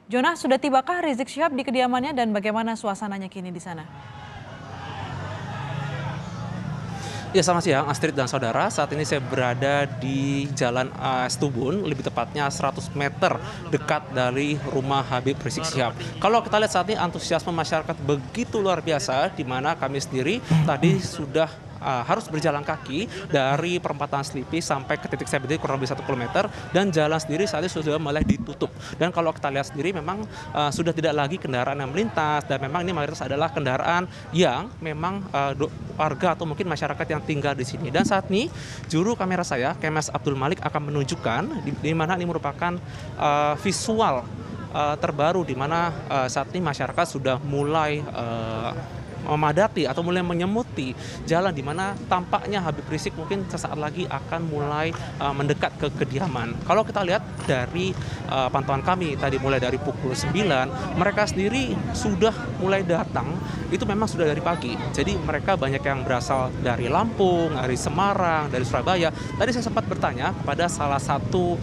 Jonah, sudah tibakah Rizik Syihab di kediamannya dan bagaimana suasananya kini di sana? Ya, selamat siang Astrid dan saudara. Saat ini saya berada di Jalan AS Tubun, lebih tepatnya 100 meter dekat dari rumah Habib Rizik Syihab. Kalau kita lihat saat ini antusiasme masyarakat begitu luar biasa, di mana kami sendiri tadi sudah harus berjalan kaki dari perempatan Selipi sampai ke titik saya berdiri kurang lebih 1 km, dan jalan sendiri saat ini sudah mulai ditutup. Dan kalau kita lihat sendiri memang sudah tidak lagi kendaraan yang melintas, dan memang ini mayoritas adalah kendaraan yang memang warga atau mungkin masyarakat yang tinggal di sini. Dan saat ini juru kamera saya, Kemas Abdul Malik, akan menunjukkan di mana ini merupakan visual terbaru di mana saat ini masyarakat sudah mulai memadati atau mulai menyemuti jalan di mana tampaknya Habib Rizik mungkin sesaat lagi akan mulai mendekat ke kediaman. Kalau kita lihat dari pantauan kami tadi mulai dari pukul 9, mereka sendiri sudah mulai datang, itu memang sudah dari pagi. Jadi mereka banyak yang berasal dari Lampung, dari Semarang, dari Surabaya. Tadi saya sempat bertanya kepada salah satu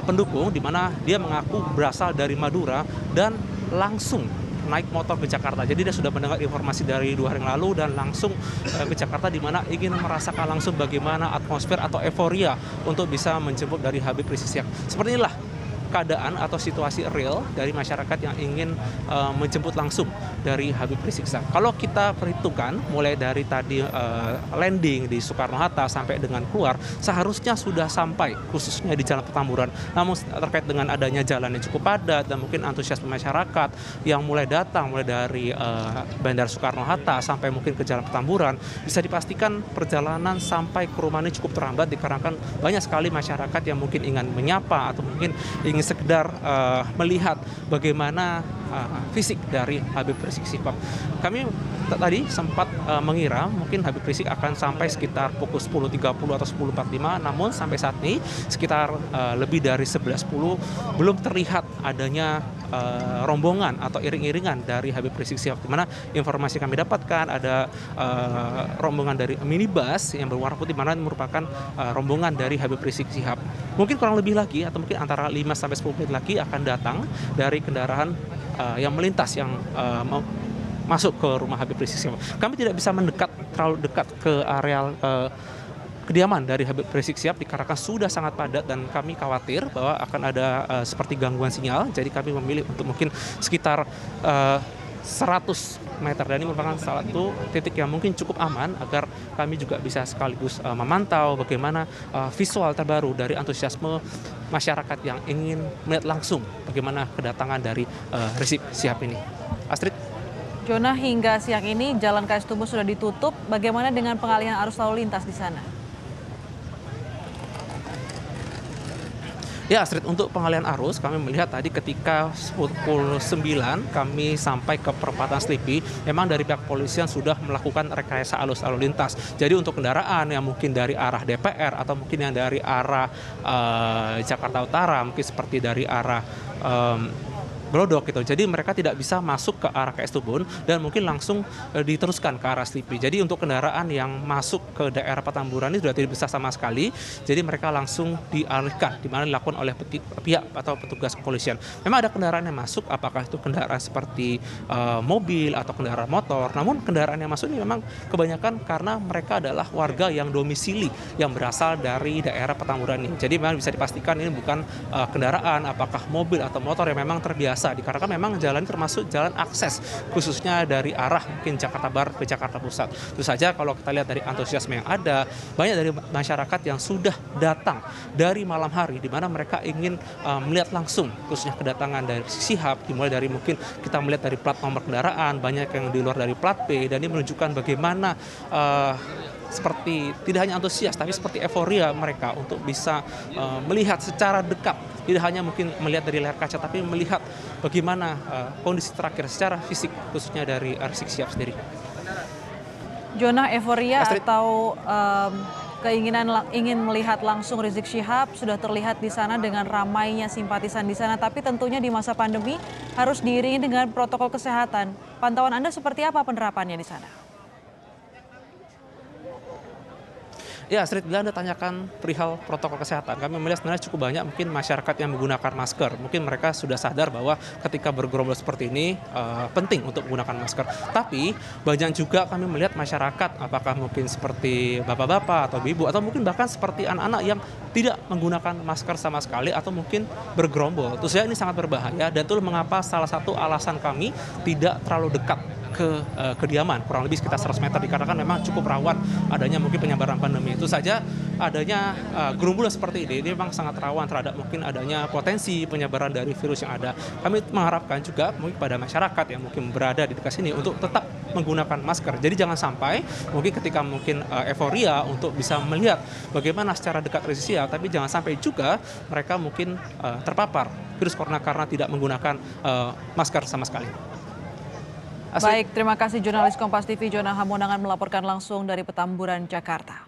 pendukung di mana dia mengaku berasal dari Madura dan langsung naik motor ke Jakarta. Jadi dia sudah mendengar informasi dari 2 hari yang lalu dan langsung ke Jakarta, di mana ingin merasakan langsung bagaimana atmosfer atau euforia untuk bisa menjemput dari Habib Rizik Syihab. Seperti inilah keadaan atau situasi real dari masyarakat yang ingin menjemput langsung dari Habib Rizik Syihab. Kalau kita perhitungkan mulai dari tadi landing di Soekarno-Hatta sampai dengan keluar, seharusnya sudah sampai khususnya di Jalan Petamburan. Namun terkait dengan adanya jalan yang cukup padat dan mungkin antusiasme masyarakat yang mulai datang mulai dari Bandara Soekarno-Hatta sampai mungkin ke Jalan Petamburan, bisa dipastikan perjalanan sampai ke rumah ini cukup terhambat dikarenakan banyak sekali masyarakat yang mungkin ingin menyapa atau mungkin ingin sekedar melihat bagaimana fisik dari Habib Rizik Syihab. Kami tadi sempat mengira mungkin Habib Rizik akan sampai sekitar pukul 10.30 atau 10.45, namun sampai saat ini sekitar lebih dari 11.10 belum terlihat adanya rombongan atau iring-iringan dari Habib Rizik Syihab, di mana informasi kami dapatkan ada rombongan dari minibus yang berwarna putih, mana merupakan rombongan dari Habib Rizik Syihab. Mungkin kurang lebih lagi atau mungkin antara 5 sampai 10 menit lagi akan datang dari kendaraan yang melintas yang masuk ke rumah Habib Rizik Syihab. Kami tidak bisa mendekat terlalu dekat ke areal kediaman dari Habib Rizik Syihab dikarenakan sudah sangat padat dan kami khawatir bahwa akan ada seperti gangguan sinyal. Jadi kami memilih untuk mungkin sekitar 100 meter, dan ini merupakan salah satu titik yang mungkin cukup aman agar kami juga bisa sekaligus memantau bagaimana visual terbaru dari antusiasme masyarakat yang ingin melihat langsung bagaimana kedatangan dari Rizik Syihab ini. Astrid. Jonah, hingga siang ini Jalan KS Tubun sudah ditutup. Bagaimana dengan pengalihan arus lalu lintas di sana? Ya, Astrid, untuk pengalihan arus kami melihat tadi ketika pukul 9 kami sampai ke perempatan Selipi, memang dari pihak kepolisian sudah melakukan rekayasa arus lalu lintas. Jadi untuk kendaraan yang mungkin dari arah DPR atau mungkin yang dari arah Jakarta Utara, mungkin seperti dari arah Glodok gitu. Jadi mereka tidak bisa masuk ke arah KS Tubun dan mungkin langsung diteruskan ke arah Selipi. Jadi untuk kendaraan yang masuk ke daerah Petamburan ini sudah tidak bisa sama sekali. Jadi mereka langsung dialihkan, di mana dilakukan oleh pihak atau petugas kepolisian. Memang ada kendaraan yang masuk, apakah itu kendaraan seperti mobil atau kendaraan motor. Namun kendaraan yang masuk ini memang kebanyakan karena mereka adalah warga yang domisili yang berasal dari daerah Petamburan ini. Jadi memang bisa dipastikan ini bukan kendaraan apakah mobil atau motor yang memang terbiasa, dikarenakan memang jalan termasuk jalan akses khususnya dari arah mungkin Jakarta Barat ke Jakarta Pusat. Itu saja kalau kita lihat dari antusiasme yang ada, banyak dari masyarakat yang sudah datang dari malam hari, di mana mereka ingin melihat langsung khususnya kedatangan dari Syihab, dimulai dari mungkin kita melihat dari plat nomor kendaraan, banyak yang di luar dari plat P, dan ini menunjukkan bagaimana seperti tidak hanya antusias tapi seperti euforia mereka untuk bisa melihat secara dekat, tidak hanya mungkin melihat dari layar kaca tapi melihat bagaimana kondisi terakhir secara fisik khususnya dari Rizik Syihab sendiri. Jonah, euforia Astrid. atau keinginan ingin melihat langsung Rizik Syihab sudah terlihat di sana dengan ramainya simpatisan di sana, tapi tentunya di masa pandemi harus diiringi dengan protokol kesehatan. Pantauan Anda seperti apa penerapannya di sana? Ya, Astrid, bila Anda tanyakan perihal protokol kesehatan, kami melihat sebenarnya cukup banyak mungkin masyarakat yang menggunakan masker. Mungkin mereka sudah sadar bahwa ketika bergerombol seperti ini penting untuk menggunakan masker. Tapi banyak juga kami melihat masyarakat, apakah mungkin seperti bapak-bapak atau ibu, atau mungkin bahkan seperti anak-anak yang tidak menggunakan masker sama sekali atau mungkin bergerombol. Tentu saja ini sangat berbahaya dan itu mengapa salah satu alasan kami tidak terlalu dekat ke kediaman, kurang lebih sekitar 100 meter, dikarenakan memang cukup rawan adanya mungkin penyebaran pandemi. Itu saja adanya gerombolan seperti ini memang sangat rawan terhadap mungkin adanya potensi penyebaran dari virus yang ada. Kami mengharapkan juga mungkin pada masyarakat yang mungkin berada di dekat sini untuk tetap menggunakan masker. Jadi jangan sampai mungkin ketika mungkin euforia untuk bisa melihat bagaimana secara dekat rizik sihab, tapi jangan sampai juga mereka mungkin terpapar virus corona karena tidak menggunakan masker sama sekali. Baik, terima kasih jurnalis Kompas TV Jona Hamonangan melaporkan langsung dari Petamburan, Jakarta.